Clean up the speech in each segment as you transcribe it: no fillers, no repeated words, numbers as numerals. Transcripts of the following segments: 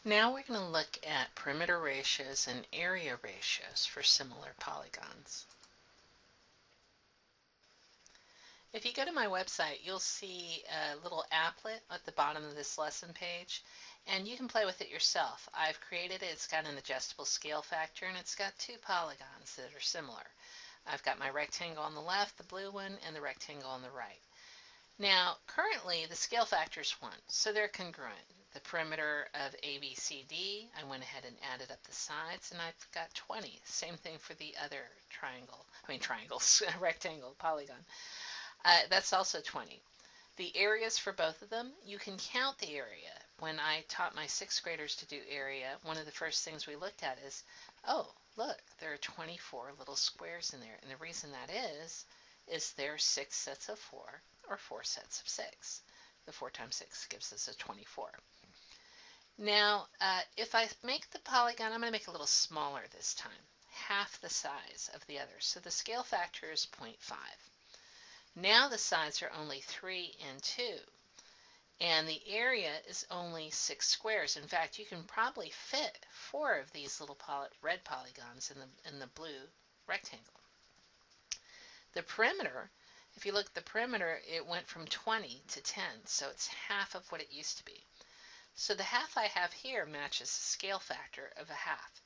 Now we're going to look at perimeter ratios and area ratios for similar polygons. If you go to my website, you'll see a little applet at the bottom of this lesson page, and you can play with it yourself. I've created it. It's got an adjustable scale factor, and it's got two polygons that are similar. I've got my rectangle on the left, the blue one, and the rectangle on the right. Now, currently, the scale factor is 1, so they're congruent. The perimeter of ABCD, I went ahead and added up the sides, and I've got 20. Same thing for the other rectangle, polygon. That's also 20. The areas for both of them, you can count the area. When I taught my 6th graders to do area, one of the first things we looked at is, oh, look, there are 24 little squares in there. And the reason that is there are 6 sets of 4 or 4 sets of 6. The 4 times 6 gives us a 24. Now, if I make the polygon, I'm going to make it a little smaller this time, half the size of the other. So the scale factor is 0.5. Now the sides are only 3 and 2, and the area is only 6 squares. In fact, you can probably fit 4 of these little red polygons in the blue rectangle. The perimeter, if you look at the perimeter, it went from 20 to 10, so it's half of what it used to be. So the half I have here matches the scale factor of a half.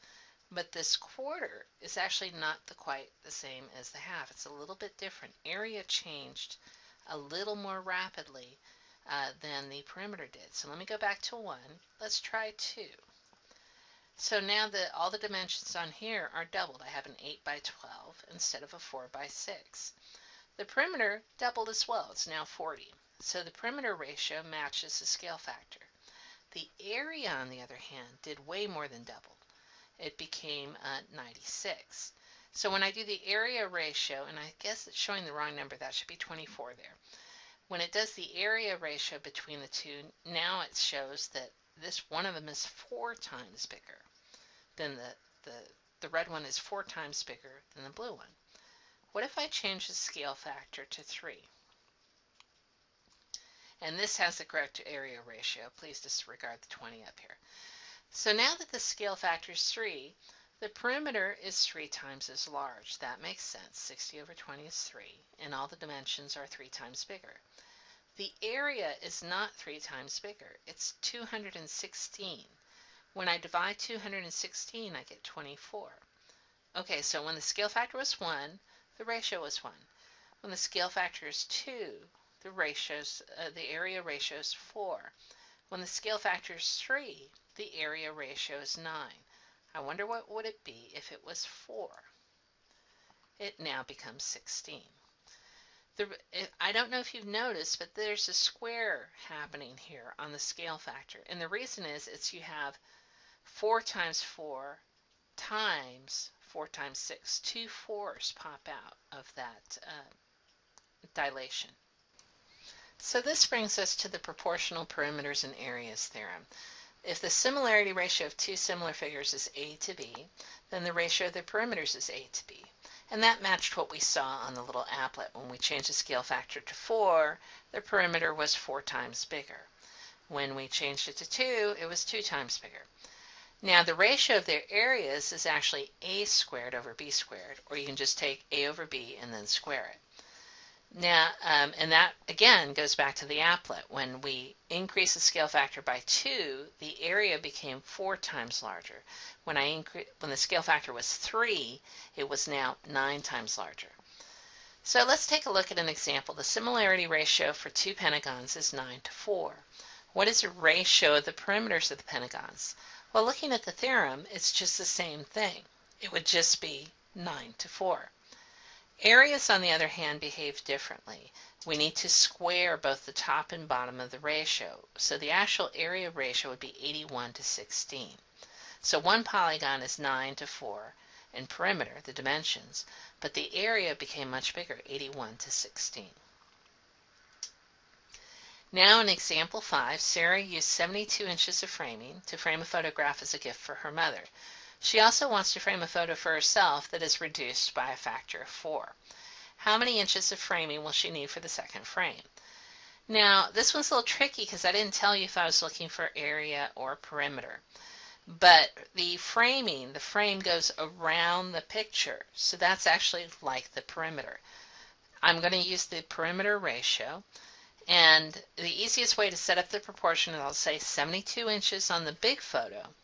But this quarter is actually not quite the same as the half. It's a little bit different. Area changed a little more rapidly than the perimeter did. So let me go back to 1. Let's try 2. So now all the dimensions on here are doubled. I have an 8 by 12 instead of a 4 by 6. The perimeter doubled as well. It's now 40. So the perimeter ratio matches the scale factor. The area, on the other hand, did way more than double. It became 96. So when I do the area ratio, and I guess it's showing the wrong number, that should be 24 there. When it does the area ratio between the two, now it shows that this one of them is 4 times bigger than the red one is 4 times bigger than the blue one. What if I change the scale factor to 3? And this has the correct area ratio. Please disregard the 20 up here. So now that the scale factor is 3, the perimeter is 3 times as large. That makes sense. 60 over 20 is 3, and all the dimensions are 3 times bigger. The area is not 3 times bigger. It's 216. When I divide 216, I get 24. Okay, so when the scale factor was 1, the ratio was 1. When the scale factor is 2, the area ratio is 4. When the scale factor is 3, the area ratio is 9. I wonder what would it be if it was 4. It now becomes 16. I don't know if you've noticed, but there's a square happening here on the scale factor. And the reason is you have 4 times 4 times 4 times 6. 2 4s pop out of that dilation. So this brings us to the proportional perimeters and areas theorem. If the similarity ratio of two similar figures is A to B, then the ratio of the perimeters is A to B. And that matched what we saw on the little applet. When we changed the scale factor to 4, the perimeter was 4 times bigger. When we changed it to 2, it was 2 times bigger. Now the ratio of their areas is actually A squared over B squared, or you can just take A over B and then square it. Now, and that again goes back to the applet. When we increased the scale factor by 2, the area became 4 times larger. When the scale factor was 3, it was now 9 times larger. So let's take a look at an example. The similarity ratio for two pentagons is 9 to 4. What is the ratio of the perimeters of the pentagons? Well, looking at the theorem, it's just the same thing. It would just be 9 to 4. Areas, on the other hand, behave differently. We need to square both the top and bottom of the ratio. So the actual area ratio would be 81 to 16. So one polygon is 9 to 4 in perimeter, the dimensions, but the area became much bigger, 81 to 16. Now in example 5, Sarah used 72 inches of framing to frame a photograph as a gift for her mother. She also wants to frame a photo for herself that is reduced by a factor of 4. How many inches of framing will she need for the second frame? Now, this one's a little tricky because I didn't tell you if I was looking for area or perimeter. But the framing, the frame goes around the picture, so that's actually like the perimeter. I'm going to use the perimeter ratio, and the easiest way to set up the proportion is I'll say 72 inches on the big photo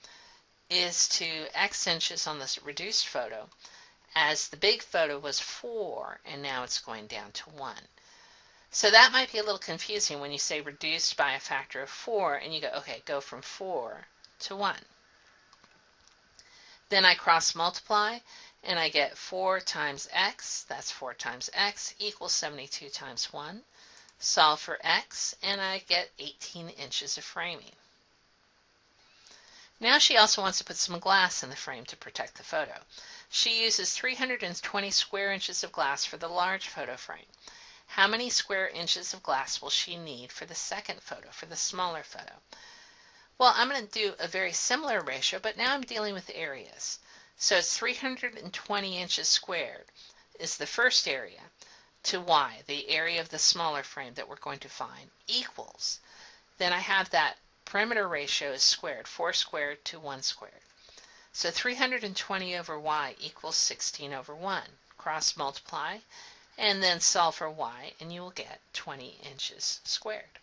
is to X inches on this reduced photo, as the big photo was 4 and now it's going down to 1. So that might be a little confusing when you say reduced by a factor of 4 and you go, okay, go from 4 to 1. Then I cross multiply and I get 4 times x, that's 4 times x, equals 72 times 1. Solve for x and I get 18 inches of framing. Now she also wants to put some glass in the frame to protect the photo. She uses 320 square inches of glass for the large photo frame. How many square inches of glass will she need for the second photo, for the smaller photo? Well, I'm going to do a very similar ratio, but now I'm dealing with areas. So it's 320 inches squared is the first area to y, the area of the smaller frame that we're going to find, equals. Then I have that perimeter ratio is squared, 4 squared to 1 squared. So 320 over y equals 16 over 1. Cross multiply and then solve for y and you will get 20 inches squared.